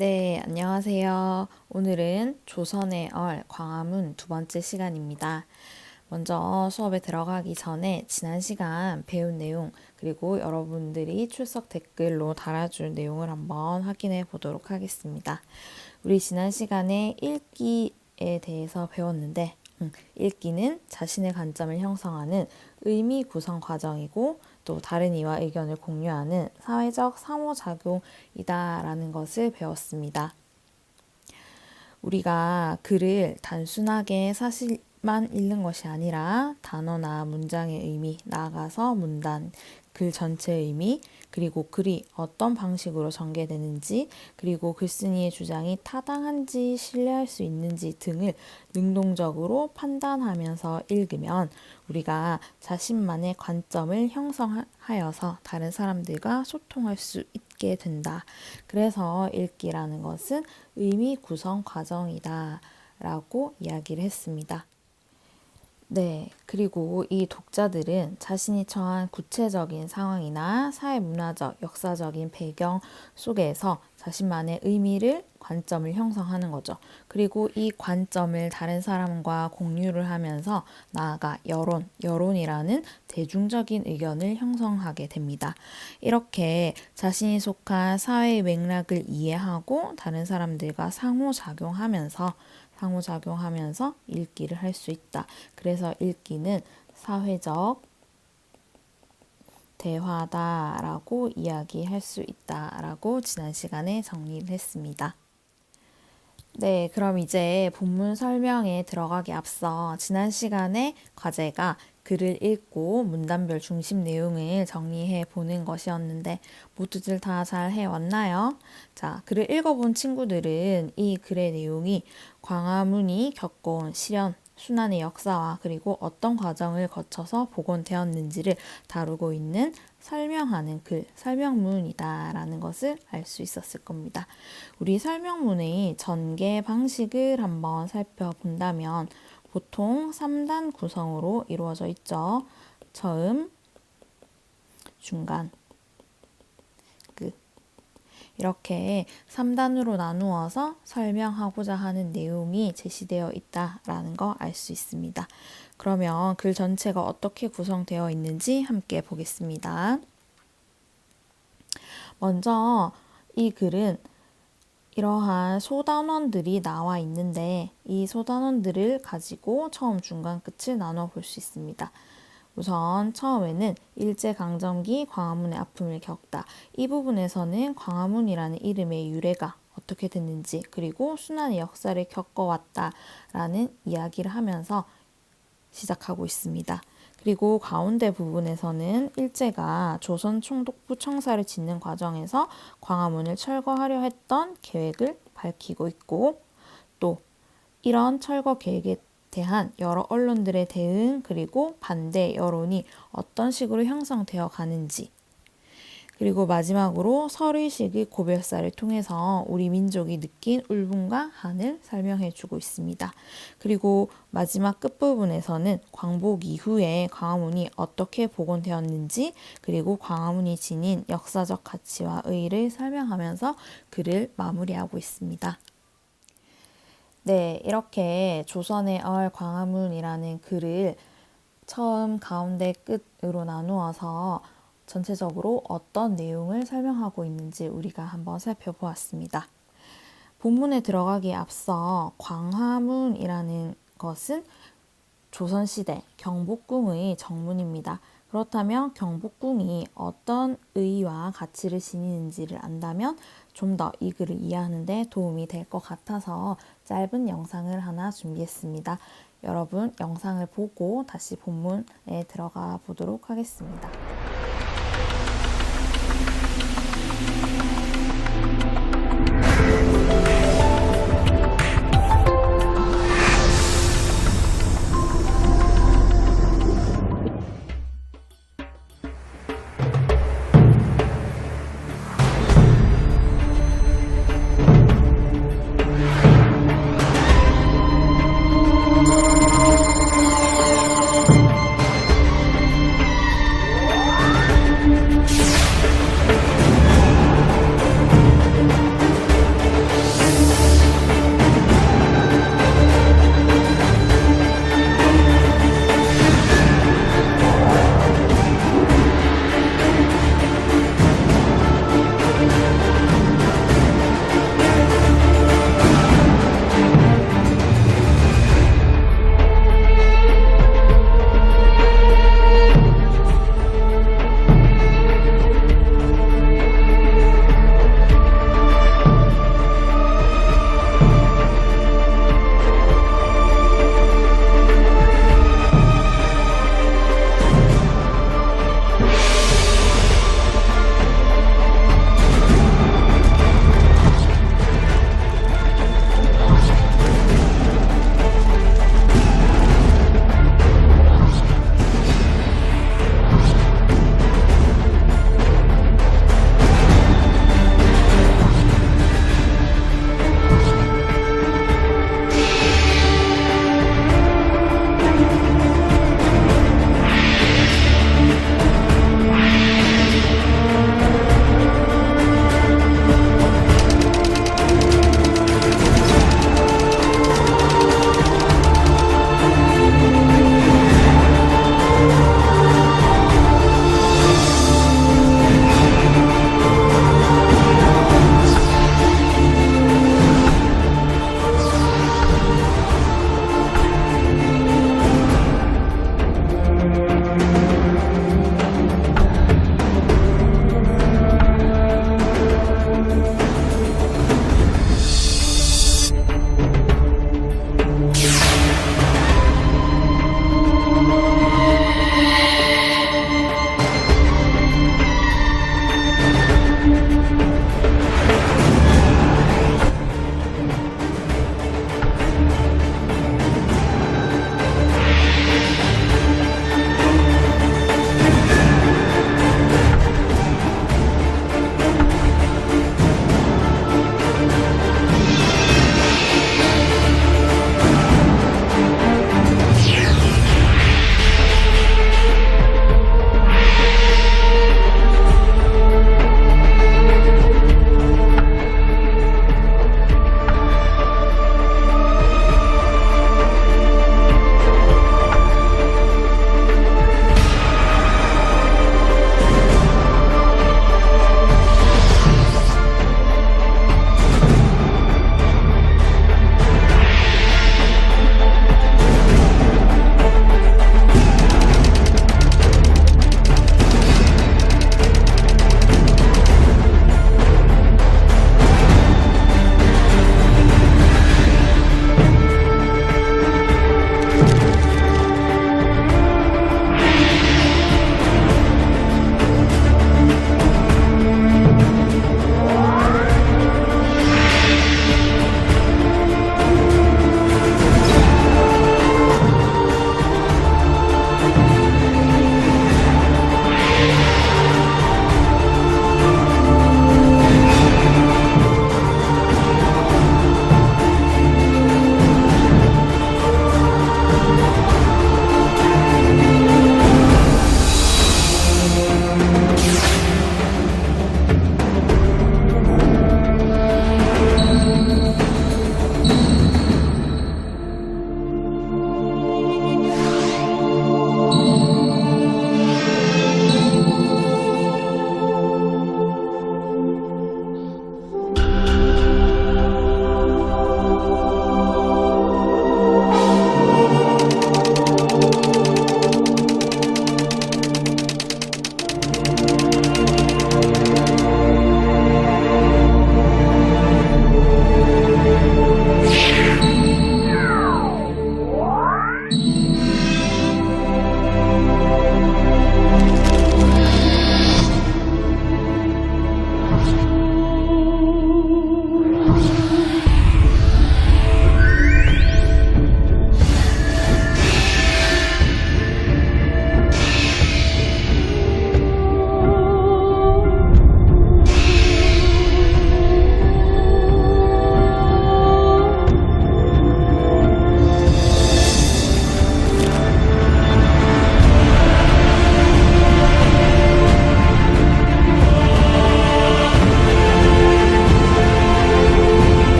네, 안녕하세요. 오늘은 조선의 얼 광화문 두 번째 시간입니다. 먼저 수업에 들어가기 전에 지난 시간 배운 내용, 그리고 여러분들이 출석 댓글로 달아줄 내용을 한번 확인해 보도록 하겠습니다. 우리 지난 시간에 읽기에 대해서 배웠는데, 읽기는 자신의 관점을 형성하는 의미 구성 과정이고, 또 다른 이와 의견을 공유하는 사회적 상호작용이다라는 것을 배웠습니다. 우리가 글을 단순하게 사실만 읽는 것이 아니라 단어나 문장의 의미, 나아가서 문단, 글 전체의 의미, 그리고 글이 어떤 방식으로 전개되는지, 그리고 글쓴이의 주장이 타당한지 신뢰할 수 있는지 등을 능동적으로 판단하면서 읽으면 우리가 자신만의 관점을 형성하여서 다른 사람들과 소통할 수 있게 된다. 그래서 읽기라는 것은 의미 구성 과정이다 라고 이야기를 했습니다. 네, 그리고 이 독자들은 자신이 처한 구체적인 상황이나 사회문화적, 역사적인 배경 속에서 자신만의 의미를, 관점을 형성하는 거죠. 그리고 이 관점을 다른 사람과 공유를 하면서 나아가 여론이라는 대중적인 의견을 형성하게 됩니다. 이렇게 자신이 속한 사회의 맥락을 이해하고 다른 사람들과 상호작용하면서 읽기를 할 수 있다. 그래서 읽기는 사회적 대화다라고 이야기할 수 있다라고 지난 시간에 정리를 했습니다. 네, 그럼 이제 본문 설명에 들어가기 앞서 지난 시간에 과제가 글을 읽고 문단별 중심 내용을 정리해 보는 것이었는데 모두들 다 잘 해왔나요? 자, 글을 읽어본 친구들은 이 글의 내용이 광화문이 겪어온 시련, 순환의 역사와 그리고 어떤 과정을 거쳐서 복원되었는지를 다루고 있는 설명하는 글, 설명문이다라는 것을 알 수 있었을 겁니다. 우리 설명문의 전개 방식을 한번 살펴본다면 보통 3단 구성으로 이루어져 있죠. 처음, 중간, 끝. 이렇게 3단으로 나누어서 설명하고자 하는 내용이 제시되어 있다라는 거 알 수 있습니다. 그러면 글 전체가 어떻게 구성되어 있는지 함께 보겠습니다. 먼저 이 글은 이러한 소단원들이 나와 있는데 이 소단원들을 가지고 처음, 중간, 끝을 나눠 볼 수 있습니다. 우선 처음에는 일제강점기 광화문의 아픔을 겪다. 이 부분에서는 광화문이라는 이름의 유래가 어떻게 됐는지 그리고 순환의 역사를 겪어왔다라는 이야기를 하면서 시작하고 있습니다. 그리고 가운데 부분에서는 일제가 조선 총독부 청사를 짓는 과정에서 광화문을 철거하려 했던 계획을 밝히고 있고 또 이런 철거 계획에 대한 여러 언론들의 대응 그리고 반대 여론이 어떤 식으로 형성되어 가는지 그리고 마지막으로 설의식의 고별사를 통해서 우리 민족이 느낀 울분과 한을 설명해 주고 있습니다. 그리고 마지막 끝부분에서는 광복 이후에 광화문이 어떻게 복원되었는지 그리고 광화문이 지닌 역사적 가치와 의의를 설명하면서 글을 마무리하고 있습니다. 네, 이렇게 조선의 얼 광화문이라는 글을 처음, 가운데, 끝으로 나누어서 전체적으로 어떤 내용을 설명하고 있는지 우리가 한번 살펴보았습니다. 본문에 들어가기에 앞서 광화문이라는 것은 조선시대 경복궁의 정문입니다. 그렇다면 경복궁이 어떤 의의와 가치를 지니는지를 안다면 좀 더 이 글을 이해하는 데 도움이 될 것 같아서 짧은 영상을 하나 준비했습니다. 여러분 영상을 보고 다시 본문에 들어가 보도록 하겠습니다.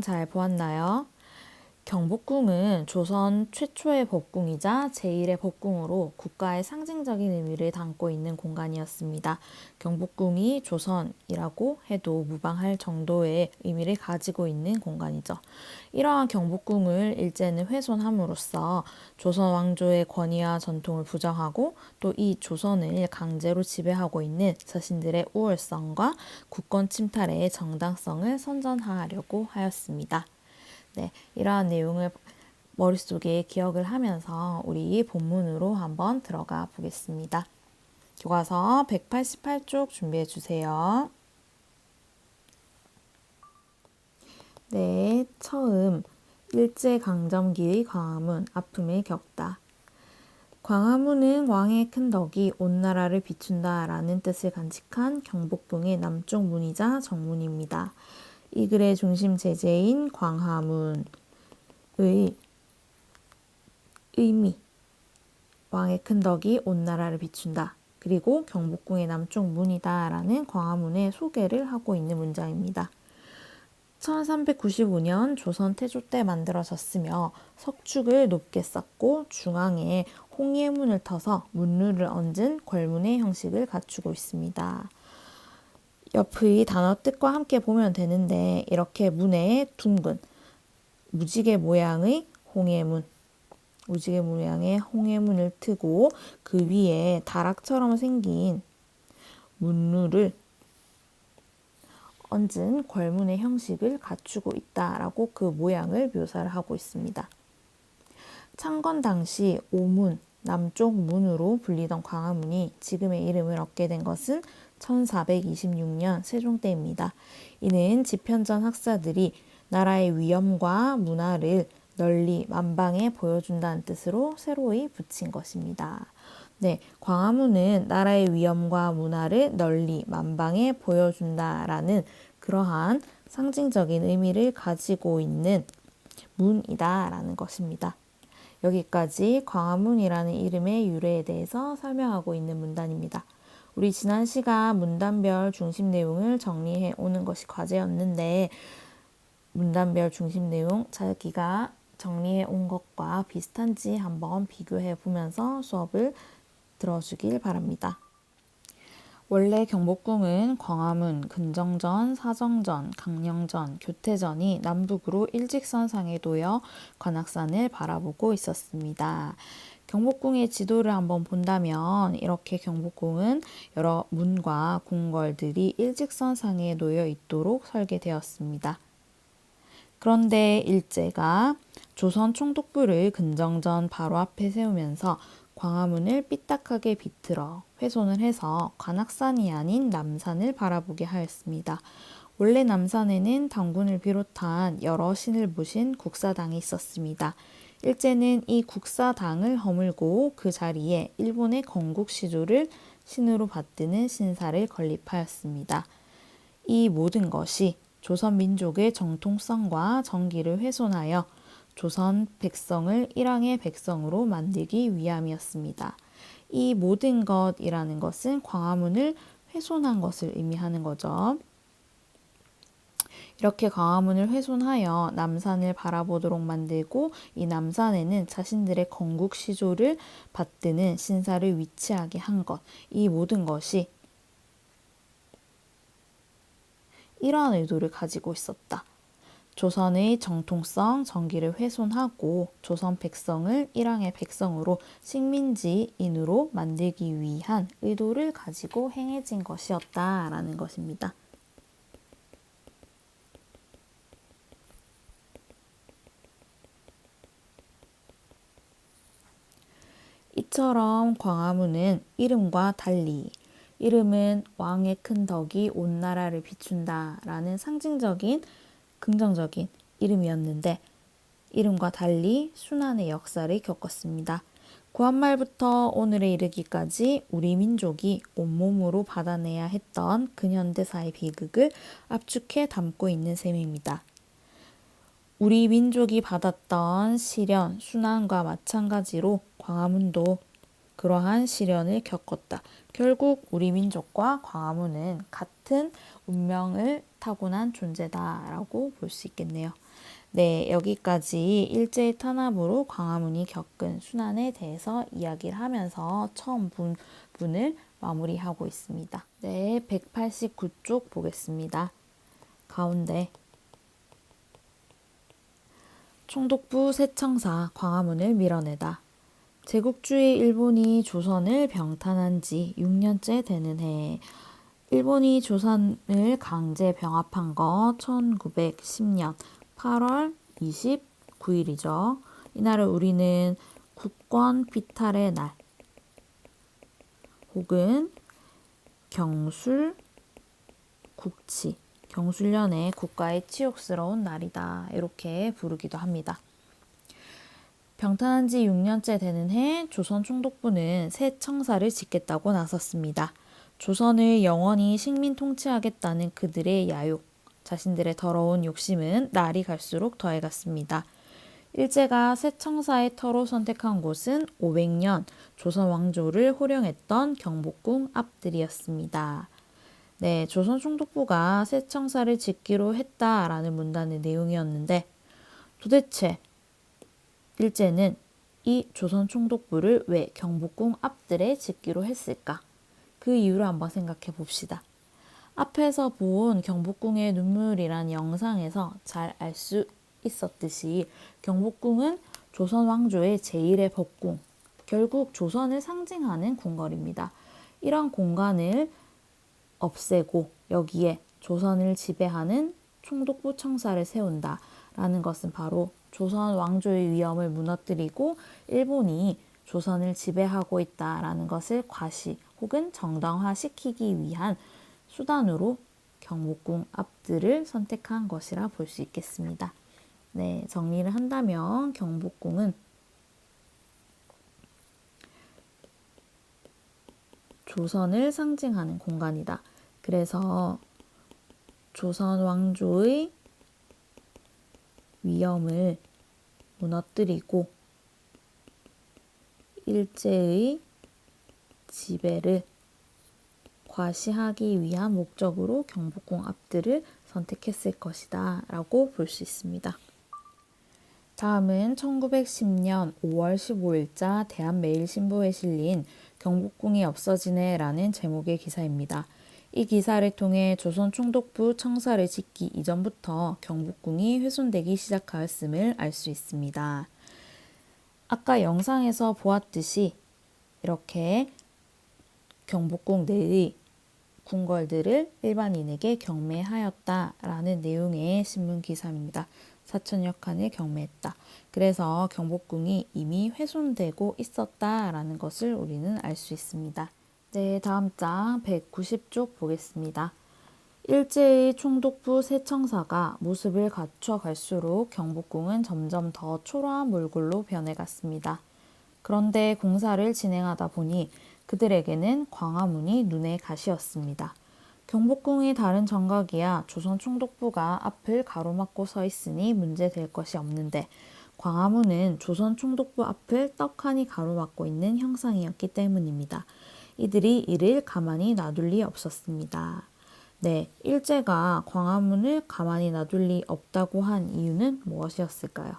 잘 보았나요? 경복궁은 조선 최초의 법궁이자 제1의 법궁으로 국가의 상징적인 의미를 담고 있는 공간이었습니다. 경복궁이 조선이라고 해도 무방할 정도의 의미를 가지고 있는 공간이죠. 이러한 경복궁을 일제는 훼손함으로써 조선 왕조의 권위와 전통을 부정하고 또 이 조선을 강제로 지배하고 있는 자신들의 우월성과 국권 침탈의 정당성을 선전하려고 하였습니다. 네, 이러한 내용을 머릿속에 기억을 하면서 우리 본문으로 한번 들어가 보겠습니다. 교과서 188쪽 준비해 주세요. 네, 처음 일제강점기의 광화문 아픔을 겪다. 광화문은 왕의 큰 덕이 온 나라를 비춘다 라는 뜻을 간직한 경복궁의 남쪽 문이자 정문입니다. 이 글의 중심 제재인 광화문의 의미, 왕의 큰 덕이 온 나라를 비춘다. 그리고 경복궁의 남쪽 문이다 라는 광화문의 소개를 하고 있는 문장입니다. 1395년 조선 태조 때 만들어졌으며 석축을 높게 쌓고 중앙에 홍예문을 터서 문루를 얹은 걸문의 형식을 갖추고 있습니다. 옆의 단어 뜻과 함께 보면 되는데 이렇게 문에 둥근 무지개 모양의 홍해문, 무지개 모양의 홍해문을 트고 그 위에 다락처럼 생긴 문루를 얹은 걸문의 형식을 갖추고 있다라고 그 모양을 묘사를 하고 있습니다. 창건 당시 오문, 남쪽 문으로 불리던 광화문이 지금의 이름을 얻게 된 것은 1426년 세종 때입니다. 이는 집현전 학사들이 나라의 위엄과 문화를 널리 만방에 보여준다는 뜻으로 새로이 붙인 것입니다. 네, 광화문은 나라의 위엄과 문화를 널리 만방에 보여준다라는 그러한 상징적인 의미를 가지고 있는 문이다라는 것입니다. 여기까지 광화문이라는 이름의 유래에 대해서 설명하고 있는 문단입니다. 우리 지난 시간 문단별 중심 내용을 정리해 오는 것이 과제였는데 문단별 중심 내용 자기가 정리해 온 것과 비슷한지 한번 비교해 보면서 수업을 들어주길 바랍니다. 원래 경복궁은 광화문, 근정전, 사정전, 강령전, 교태전이 남북으로 일직선상에 놓여 관악산을 바라보고 있었습니다. 경복궁의 지도를 한번 본다면 이렇게 경복궁은 여러 문과 궁궐들이 일직선상에 놓여 있도록 설계되었습니다. 그런데 일제가 조선 총독부를 근정전 바로 앞에 세우면서 광화문을 삐딱하게 비틀어 훼손을 해서 관악산이 아닌 남산을 바라보게 하였습니다. 원래 남산에는 당군을 비롯한 여러 신을 모신 국사당이 있었습니다. 일제는 이 국사당을 허물고 그 자리에 일본의 건국시조를 신으로 받드는 신사를 건립하였습니다. 이 모든 것이 조선 민족의 정통성과 정기를 훼손하여 조선 백성을 일왕의 백성으로 만들기 위함이었습니다. 이 모든 것이라는 것은 광화문을 훼손한 것을 의미하는 거죠. 이렇게 광화문을 훼손하여 남산을 바라보도록 만들고 이 남산에는 자신들의 건국 시조를 받드는 신사를 위치하게 한 것, 이 모든 것이 이러한 의도를 가지고 있었다. 조선의 정통성, 정기를 훼손하고 조선 백성을 일왕의 백성으로 식민지인으로 만들기 위한 의도를 가지고 행해진 것이었다라는 것입니다. 이처럼 광화문은 이름과 달리 이름은 왕의 큰 덕이 온 나라를 비춘다 라는 상징적인 긍정적인 이름이었는데 이름과 달리 순환의 역사를 겪었습니다. 구한말부터 오늘에 이르기까지 우리 민족이 온몸으로 받아내야 했던 근현대사의 비극을 압축해 담고 있는 셈입니다. 우리 민족이 받았던 시련, 순환과 마찬가지로 광화문도 그러한 시련을 겪었다. 결국 우리 민족과 광화문은 같은 운명을 타고난 존재다라고 볼 수 있겠네요. 네, 여기까지 일제히 탄압으로 광화문이 겪은 순환에 대해서 이야기를 하면서 처음 부분을 마무리하고 있습니다. 네, 189쪽 보겠습니다. 가운데 총독부 새청사 광화문을 밀어내다. 제국주의 일본이 조선을 병탄한 지 6년째 되는 해 일본이 조선을 강제 병합한 거 1910년 8월 29일이죠. 이날을 우리는 국권 비탈의 날 혹은 경술 국치, 경술련의 국가의 치욕스러운 날이다. 이렇게 부르기도 합니다. 병탄한 지 6년째 되는 해 조선 총독부는 새 청사를 짓겠다고 나섰습니다. 조선을 영원히 식민 통치하겠다는 그들의 야욕, 자신들의 더러운 욕심은 날이 갈수록 더해갔습니다. 일제가 새 청사의 터로 선택한 곳은 500년 조선 왕조를 호령했던 경복궁 앞들이었습니다. 네, 조선 총독부가 새 청사를 짓기로 했다라는 문단의 내용이었는데 도대체 일제는 이 조선 총독부를 왜 경복궁 앞들에 짓기로 했을까? 그 이유를 한번 생각해 봅시다. 앞에서 본 경복궁의 눈물이란 영상에서 잘 알 수 있었듯이 경복궁은 조선 왕조의 제1의 법궁, 결국 조선을 상징하는 궁궐입니다. 이런 공간을 없애고 여기에 조선을 지배하는 총독부 청사를 세운다라는 것은 바로 조선 왕조의 위엄을 무너뜨리고 일본이 조선을 지배하고 있다라는 것을 과시 혹은 정당화시키기 위한 수단으로 경복궁 앞들을 선택한 것이라 볼 수 있겠습니다. 네, 정리를 한다면 경복궁은 조선을 상징하는 공간이다. 그래서 조선 왕조의 위엄을 무너뜨리고 일제의 지배를 과시하기 위한 목적으로 경복궁 앞들을 선택했을 것이다 라고 볼 수 있습니다. 다음은 1910년 5월 15일자 대한매일신보에 실린 경복궁이 없어지네 라는 제목의 기사입니다. 이 기사를 통해 조선 총독부 청사를 짓기 이전부터 경복궁이 훼손되기 시작하였음을 알 수 있습니다. 아까 영상에서 보았듯이 이렇게 경복궁 내의 궁궐들을 일반인에게 경매하였다라는 내용의 신문 기사입니다. 4천여 칸을 경매했다. 그래서 경복궁이 이미 훼손되고 있었다라는 것을 우리는 알 수 있습니다. 네, 다음 장 190쪽 보겠습니다. 일제의 총독부 새 청사가 모습을 갖춰 갈수록 경복궁은 점점 더 초라한 몰골로 변해갔습니다. 그런데 공사를 진행하다 보니 그들에게는 광화문이 눈에 가시였습니다. 경복궁의 다른 정각이야 조선 총독부가 앞을 가로막고 서 있으니 문제될 것이 없는데 광화문은 조선 총독부 앞을 떡하니 가로막고 있는 형상이었기 때문입니다. 이들이 이를 가만히 놔둘 리 없었습니다. 네, 일제가 광화문을 가만히 놔둘 리 없다고 한 이유는 무엇이었을까요?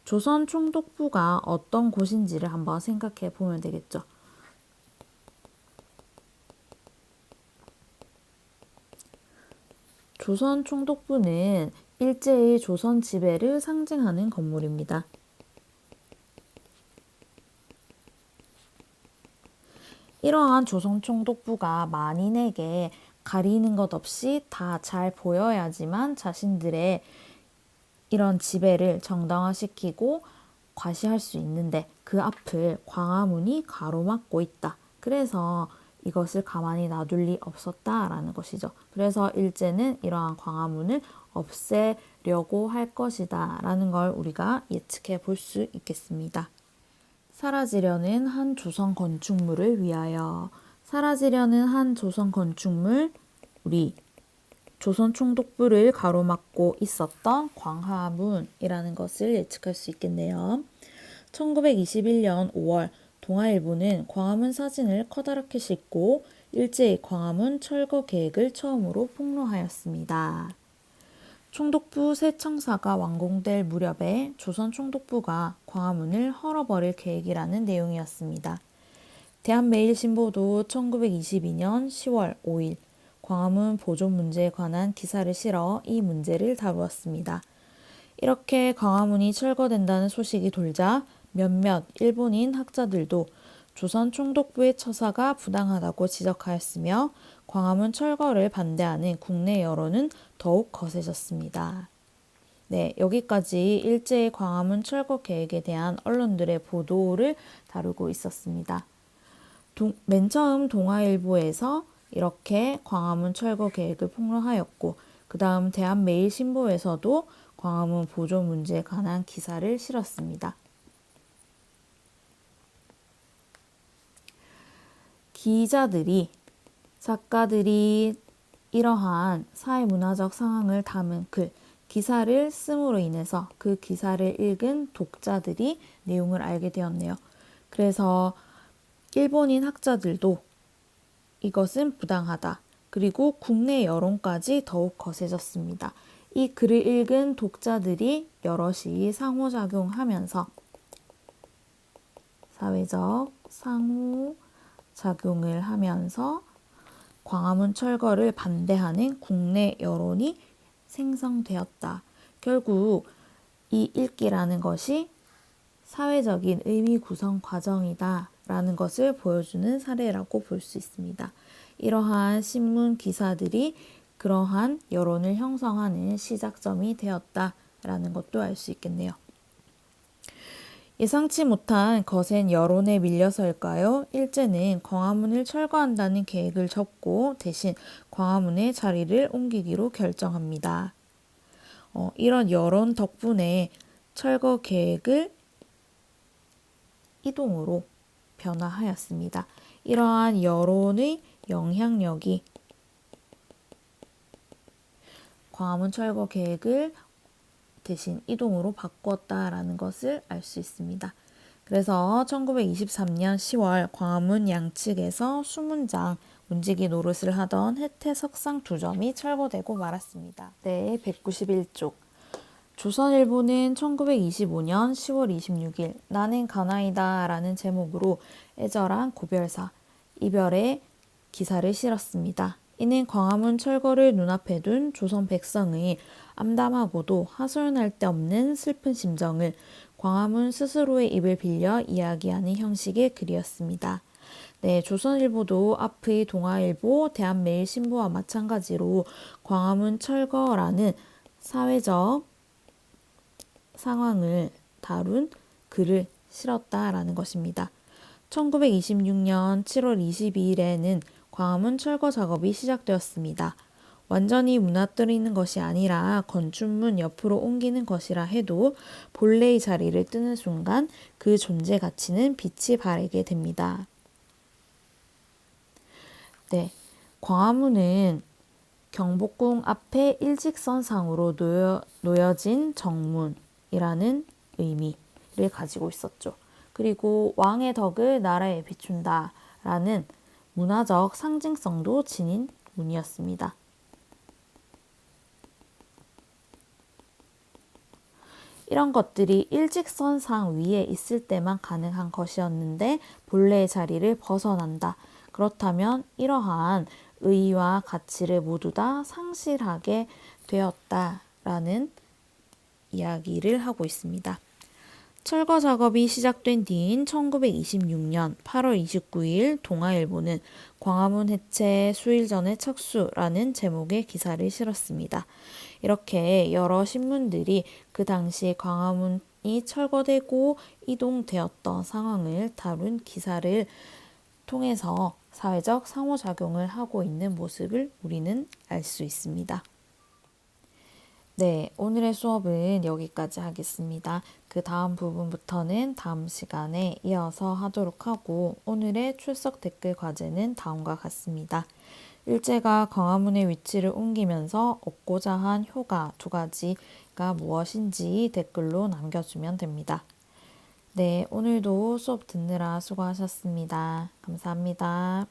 조선 총독부가 어떤 곳인지를 한번 생각해 보면 되겠죠. 조선 총독부는 일제의 조선 지배를 상징하는 건물입니다. 이러한 조선 총독부가 만인에게 가리는 것 없이 다 잘 보여야지만 자신들의 이런 지배를 정당화시키고 과시할 수 있는데 그 앞을 광화문이 가로막고 있다. 그래서 이것을 가만히 놔둘 리 없었다라는 것이죠. 그래서 일제는 이러한 광화문을 없애려고 할 것이다 라는 걸 우리가 예측해 볼 수 있겠습니다. 사라지려는 한 조선 건축물을 위하여 사라지려는 한 조선 건축물 우리 조선 총독부를 가로막고 있었던 광화문이라는 것을 예측할 수 있겠네요. 1921년 5월 동아일보는 광화문 사진을 커다랗게 싣고 일제의 광화문 철거 계획을 처음으로 폭로하였습니다. 총독부 새 청사가 완공될 무렵에 조선 총독부가 광화문을 헐어버릴 계획이라는 내용이었습니다. 대한매일신보도 1922년 10월 5일 광화문 보존 문제에 관한 기사를 실어 이 문제를 다루었습니다. 이렇게 광화문이 철거된다는 소식이 돌자 몇몇 일본인 학자들도 조선 총독부의 처사가 부당하다고 지적하였으며 광화문 철거를 반대하는 국내 여론은 더욱 거세졌습니다. 네, 여기까지 일제의 광화문 철거 계획에 대한 언론들의 보도를 다루고 있었습니다. 맨 처음 동아일보에서 이렇게 광화문 철거 계획을 폭로하였고, 그 다음 대한매일신보에서도 광화문 보존 문제에 관한 기사를 실었습니다. 기자들이, 작가들이 이러한 사회문화적 상황을 담은 글, 기사를 씀으로 인해서 그 기사를 읽은 독자들이 내용을 알게 되었네요. 그래서 일본인 학자들도 이것은 부당하다. 그리고 국내 여론까지 더욱 거세졌습니다. 이 글을 읽은 독자들이 여럿이 상호작용하면서 사회적 상호작용을 하면서 광화문 철거를 반대하는 국내 여론이 생성되었다. 결국 이 읽기라는 것이 사회적인 의미 구성 과정이다 라는 것을 보여주는 사례라고 볼 수 있습니다. 이러한 신문 기사들이 그러한 여론을 형성하는 시작점이 되었다라는 것도 알 수 있겠네요. 예상치 못한 거센 여론에 밀려서일까요? 일제는 광화문을 철거한다는 계획을 접고 대신 광화문의 자리를 옮기기로 결정합니다. 이런 여론 덕분에 철거 계획을 이동으로 변화하였습니다. 이러한 여론의 영향력이 광화문 철거 계획을 대신 이동으로 바꿨다라는 것을 알 수 있습니다. 그래서 1923년 10월 광화문 양측에서 수문장 문지기 노릇을 하던 혜태석상 2점이 철거되고 말았습니다. 네, 191쪽. 조선일보는 1925년 10월 26일 나는 가나이다 라는 제목으로 애절한 고별사, 이별의 기사를 실었습니다. 이는 광화문 철거를 눈앞에 둔 조선 백성의 암담하고도 하소연할 데 없는 슬픈 심정을 광화문 스스로의 입을 빌려 이야기하는 형식의 글이었습니다. 네, 조선일보도 앞의 동아일보, 대한매일신보와 마찬가지로 광화문 철거라는 사회적 상황을 다룬 글을 실었다라는 것입니다. 1926년 7월 22일에는 광화문 철거 작업이 시작되었습니다. 완전히 무너뜨리는 것이 아니라 건축문 옆으로 옮기는 것이라 해도 본래의 자리를 뜨는 순간 그 존재 가치는 빛이 바래게 됩니다. 네, 광화문은 경복궁 앞에 일직선상으로 놓여진 정문이라는 의미를 가지고 있었죠. 그리고 왕의 덕을 나라에 비춘다 라는 문화적 상징성도 지닌 문이었습니다. 이런 것들이 일직선상 위에 있을 때만 가능한 것이었는데 본래의 자리를 벗어난다. 그렇다면 이러한 의의와 가치를 모두 다 상실하게 되었다라는 이야기를 하고 있습니다. 철거 작업이 시작된 뒤인 1926년 8월 29일 동아일보는 광화문 해체 수일 전의 착수라는 제목의 기사를 실었습니다. 이렇게 여러 신문들이 그 당시 광화문이 철거되고 이동되었던 상황을 다룬 기사를 통해서 사회적 상호작용을 하고 있는 모습을 우리는 알 수 있습니다. 네, 오늘의 수업은 여기까지 하겠습니다. 그 다음 부분부터는 다음 시간에 이어서 하도록 하고 오늘의 출석 댓글 과제는 다음과 같습니다. 일제가 광화문의 위치를 옮기면서 얻고자 한 효과 2가지가 무엇인지 댓글로 남겨주면 됩니다. 네, 오늘도 수업 듣느라 수고하셨습니다. 감사합니다.